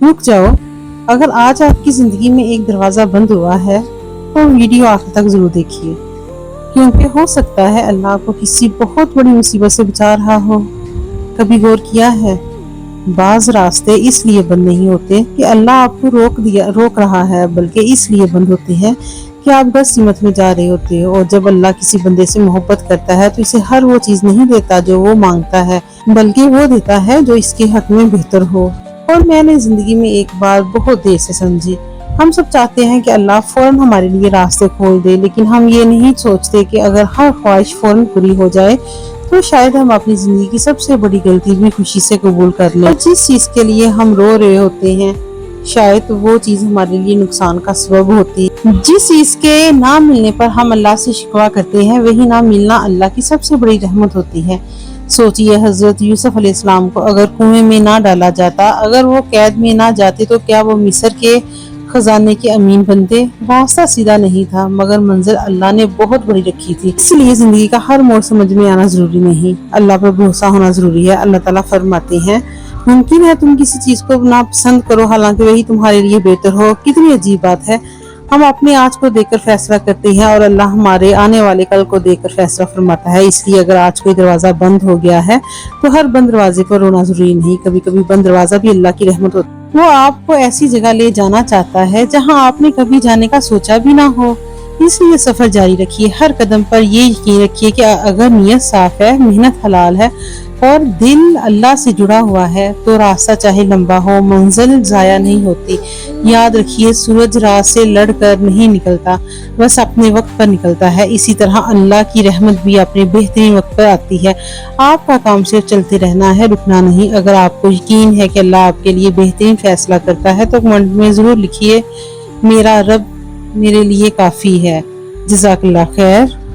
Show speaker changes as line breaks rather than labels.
رک جاؤ، اگر آج آپ کی زندگی میں ایک دروازہ بند ہوا ہے تو ویڈیو آخر تک ضرور دیکھیے، کیونکہ ہو سکتا ہے اللہ آپ کو کسی بہت بڑی مصیبت سے بچا رہا ہو۔ کبھی غور کیا ہے، بعض راستے اس لیے بند نہیں ہوتے کہ اللہ آپ کو روک رہا ہے، بلکہ اس لیے بند ہوتے ہیں کہ آپ غلط سمت میں جا رہے ہوتے ہو۔ اور جب اللہ کسی بندے سے محبت کرتا ہے تو اسے ہر وہ چیز نہیں دیتا جو وہ مانگتا ہے، بلکہ وہ دیتا ہے جو اس کے حق میں بہتر ہو۔ اور میں نے زندگی میں ایک بار بہت دیر سے سمجھی، ہم سب چاہتے ہیں کہ اللہ فوراً ہمارے لیے راستے کھول دے، لیکن ہم یہ نہیں سوچتے کہ اگر ہر خواہش فوراً پوری ہو جائے تو شاید ہم اپنی زندگی کی سب سے بڑی غلطی بھی خوشی سے قبول کر لیں۔ اور جس چیز کے لیے ہم رو رہے ہوتے ہیں شاید وہ چیز ہمارے لیے نقصان کا سبب ہوتی ہے۔ جس چیز کے نہ ملنے پر ہم اللہ سے شکوہ کرتے ہیں، وہی نہ ملنا اللہ کی سب سے بڑی رحمت ہوتی ہے۔ سوچئے حضرت یوسف علیہ السلام کو اگر کنویں میں نہ ڈالا جاتا، اگر وہ قید میں نہ جاتے تو کیا وہ مصر کے خزانے کے امین بنتے؟ راستہ سیدھا نہیں تھا، مگر منزل اللہ نے بہت بڑی رکھی تھی۔ اس لیے زندگی کا ہر موڑ سمجھ میں آنا ضروری نہیں، اللہ پر بھروسہ ہونا ضروری ہے۔ اللہ تعالیٰ فرماتے ہیں، ممکن ہے تم کسی چیز کو ناپسند کرو حالانکہ وہی تمہارے لیے بہتر ہو۔ کتنی عجیب بات ہے، ہم اپنے آج کو دیکھ کر فیصلہ کرتے ہیں اور اللہ ہمارے آنے والے کل کو دیکھ کر فیصلہ فرماتا ہے۔ اس لیے اگر آج کوئی دروازہ بند ہو گیا ہے تو ہر بند دروازے پر رونا ضروری نہیں، کبھی کبھی بند دروازہ بھی اللہ کی رحمت ہوتی ہے۔ وہ آپ کو ایسی جگہ لے جانا چاہتا ہے جہاں آپ نے کبھی جانے کا سوچا بھی نہ ہو۔ اس لیے سفر جاری رکھیے، ہر قدم پر یہ یقین رکھیے کہ اگر نیت صاف ہے، محنت حلال ہے اور دل اللہ سے جڑا ہوا ہے تو راستہ چاہے لمبا ہو، منزل ضائع نہیں ہوتی۔ یاد رکھیے، سورج رات سے لڑ کر نہیں نکلتا، بس اپنے وقت پر نکلتا ہے۔ اسی طرح اللہ کی رحمت بھی اپنے بہترین وقت پر آتی ہے۔ آپ کا کام صرف چلتے رہنا ہے، رکنا نہیں۔ اگر آپ کو یقین ہے کہ اللہ آپ کے لیے بہترین فیصلہ کرتا ہے تو کمنٹ میں ضرور لکھیے، میرا رب میرے لیے کافی ہے۔ جزاک اللہ خیر۔